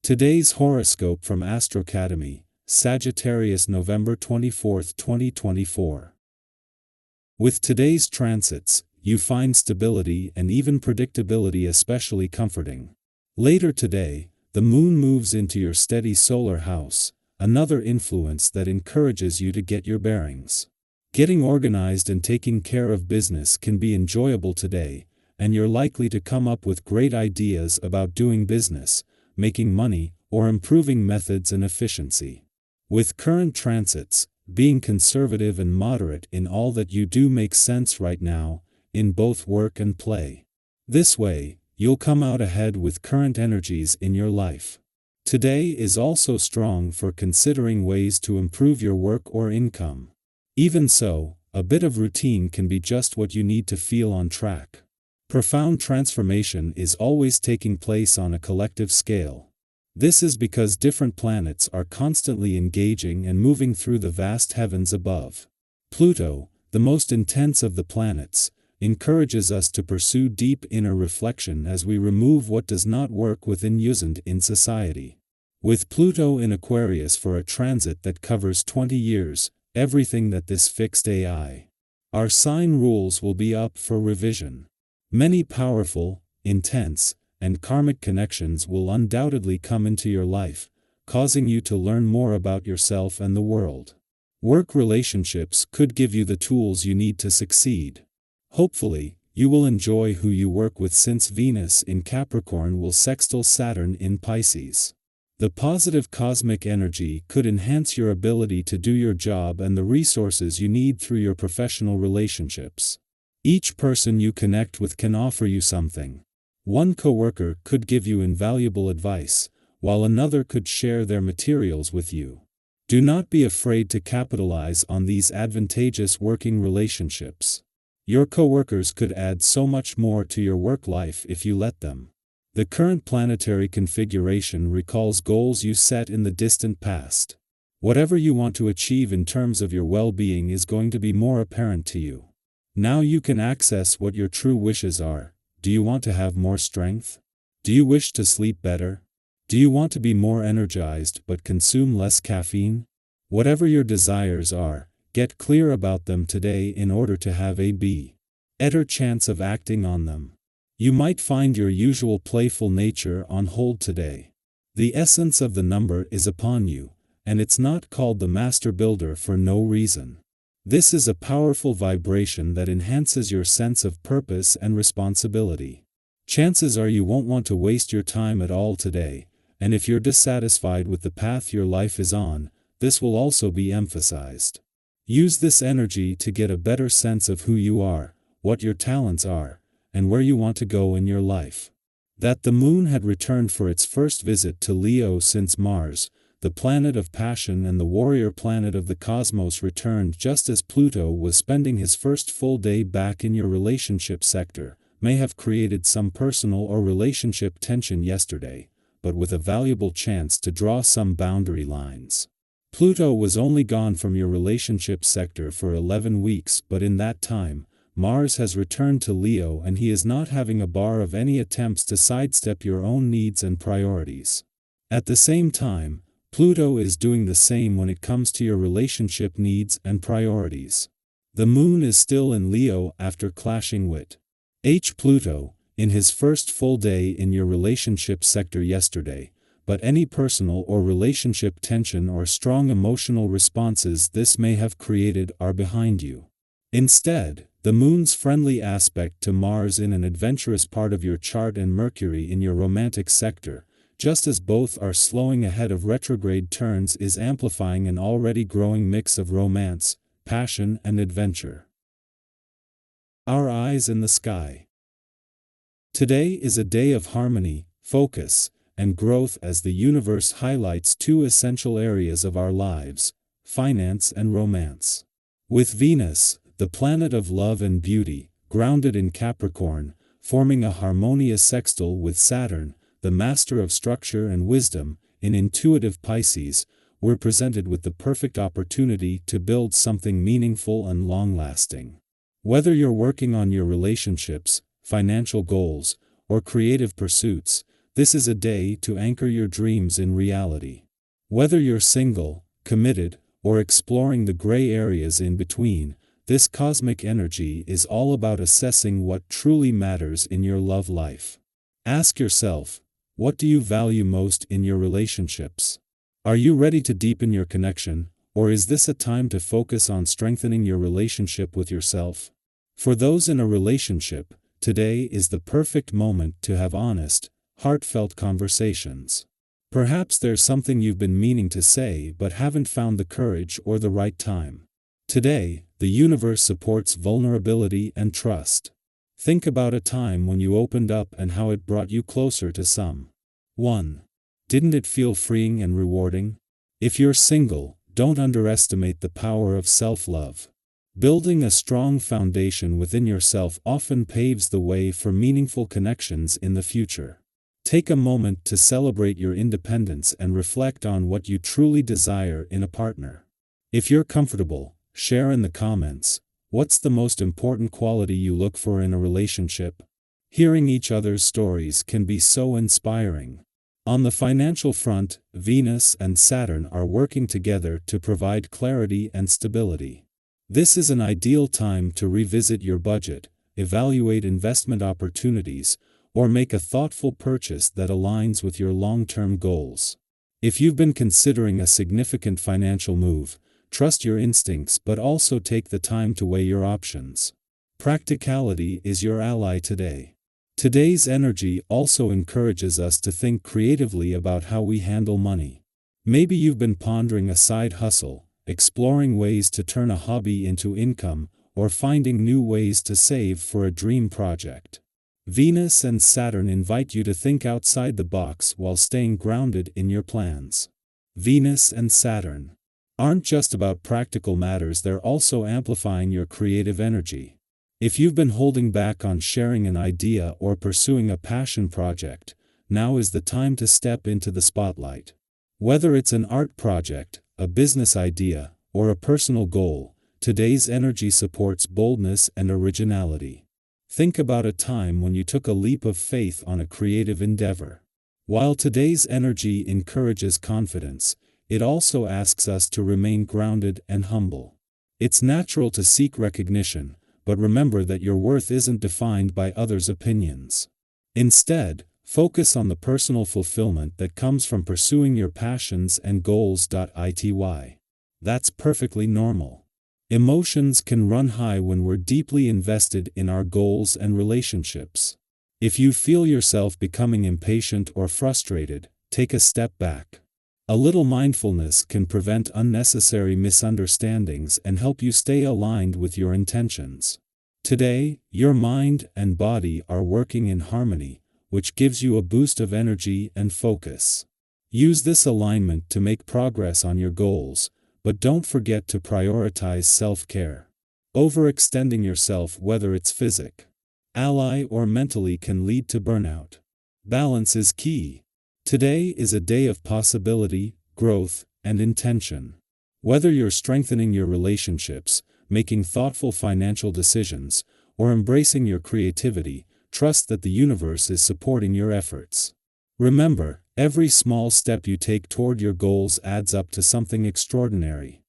Today's horoscope from AstroCademy, Sagittarius, November 24, 2024. With today's transits, you find stability and even predictability especially comforting. Later today, the moon moves into your steady solar house, another influence that encourages you to get your bearings. Getting organized and taking care of business can be enjoyable today, and you're likely to come up with great ideas about doing business, making money, or improving methods and efficiency. With current transits, being conservative and moderate in all that you do makes sense right now, in both work and play. This way, you'll come out ahead with current energies in your life. Today is also strong for considering ways to improve your work or income. Even so, a bit of routine can be just what you need to feel on track. Profound transformation is always taking place on a collective scale. This is because different planets are constantly engaging and moving through the vast heavens above. Pluto, the most intense of the planets, encourages us to pursue deep inner reflection as we remove what does not work within us and in society. With Pluto in Aquarius for a transit that covers 20 years, everything that this fixed our sign rules will be up for revision. Many powerful, intense, and karmic connections will undoubtedly come into your life, causing you to learn more about yourself and the world. Work relationships could give you the tools you need to succeed. Hopefully, you will enjoy who you work with since Venus in Capricorn will sextile Saturn in Pisces. The positive cosmic energy could enhance your ability to do your job and the resources you need through your professional relationships. Each person you connect with can offer you something. One coworker could give you invaluable advice, while another could share their materials with you. Do not be afraid to capitalize on these advantageous working relationships. Your coworkers could add so much more to your work life if you let them. The current planetary configuration recalls goals you set in the distant past. Whatever you want to achieve in terms of your well-being is going to be more apparent to you. Now you can access what your true wishes are. Do you want to have more strength? Do you wish to sleep better? Do you want to be more energized but consume less caffeine? Whatever your desires are, get clear about them today in order to have a better chance of acting on them. You might find your usual playful nature on hold today. The essence of the number is upon you, and it's not called the Master Builder for no reason. This is a powerful vibration that enhances your sense of purpose and responsibility. Chances are you won't want to waste your time at all today, and if you're dissatisfied with the path your life is on, this will also be emphasized. Use this energy to get a better sense of who you are, what your talents are, and where you want to go in your life. That the moon had returned for its first visit to Leo since Mars, the planet of passion and the warrior planet of the cosmos, returned just as Pluto was spending his first full day back in your relationship sector, may have created some personal or relationship tension yesterday, but with a valuable chance to draw some boundary lines. Pluto was only gone from your relationship sector for 11 weeks, but in that time, Mars has returned to Leo and he is not having a bar of any attempts to sidestep your own needs and priorities. At the same time, Pluto is doing the same when it comes to your relationship needs and priorities. The moon is still in Leo after clashing with Pluto in his first full day in your relationship sector yesterday, but any personal or relationship tension or strong emotional responses this may have created are behind you. Instead, the moon's friendly aspect to Mars in an adventurous part of your chart and Mercury in your romantic sector, just as both are slowing ahead of retrograde turns, is amplifying an already growing mix of romance, passion, and adventure. Our eyes in the sky. Today is a day of harmony, focus, and growth as the universe highlights two essential areas of our lives: finance and romance. With Venus, the planet of love and beauty, grounded in Capricorn, forming a harmonious sextile with Saturn, the master of structure and wisdom, in intuitive Pisces, we're presented with the perfect opportunity to build something meaningful and long-lasting. Whether you're working on your relationships, financial goals, or creative pursuits, This is a day to anchor your dreams in reality. Whether you're single, committed, or exploring the gray areas in between, this cosmic energy is all about assessing what truly matters in your love life. Ask yourself, what do you value most in your relationships? Are you ready to deepen your connection, or is this a time to focus on strengthening your relationship with yourself? For those in a relationship, today is the perfect moment to have honest, heartfelt conversations. Perhaps there's something you've been meaning to say but haven't found the courage or the right time. Today, the universe supports vulnerability and trust. Think about a time when you opened up and how it brought you closer to someone. Didn't it feel freeing and rewarding? If you're single, don't underestimate the power of self-love. Building a strong foundation within yourself often paves the way for meaningful connections in the future. Take a moment to celebrate your independence and reflect on what you truly desire in a partner. If you're comfortable, share in the comments, what's the most important quality you look for in a relationship? Hearing each other's stories can be so inspiring. On the financial front, Venus and Saturn are working together to provide clarity and stability. This is an ideal time to revisit your budget, evaluate investment opportunities, or make a thoughtful purchase that aligns with your long-term goals. If you've been considering a significant financial move, trust your instincts but also take the time to weigh your options. Practicality is your ally today. Today's energy also encourages us to think creatively about how we handle money. Maybe you've been pondering a side hustle, exploring ways to turn a hobby into income, or finding new ways to save for a dream project. Venus and Saturn invite you to think outside the box while staying grounded in your plans. Venus and Saturn aren't just about practical matters, they're also amplifying your creative energy. If you've been holding back on sharing an idea or pursuing a passion project, now is the time to step into the spotlight. Whether it's an art project, a business idea, or a personal goal, today's energy supports boldness and originality. Think about a time when you took a leap of faith on a creative endeavor. While today's energy encourages confidence, it also asks us to remain grounded and humble. It's natural to seek recognition, but remember that your worth isn't defined by others' opinions. Instead, focus on the personal fulfillment that comes from pursuing your passions and goals. That's perfectly normal. Emotions can run high when we're deeply invested in our goals and relationships. If you feel yourself becoming impatient or frustrated, take a step back. A little mindfulness can prevent unnecessary misunderstandings and help you stay aligned with your intentions. Today, your mind and body are working in harmony, which gives you a boost of energy and focus. Use this alignment to make progress on your goals, but don't forget to prioritize self-care. Overextending yourself, whether it's physically or mentally, can lead to burnout. Balance is key. Today is a day of possibility, growth, and intention. Whether you're strengthening your relationships, making thoughtful financial decisions, or embracing your creativity, trust that the universe is supporting your efforts. Remember, every small step you take toward your goals adds up to something extraordinary.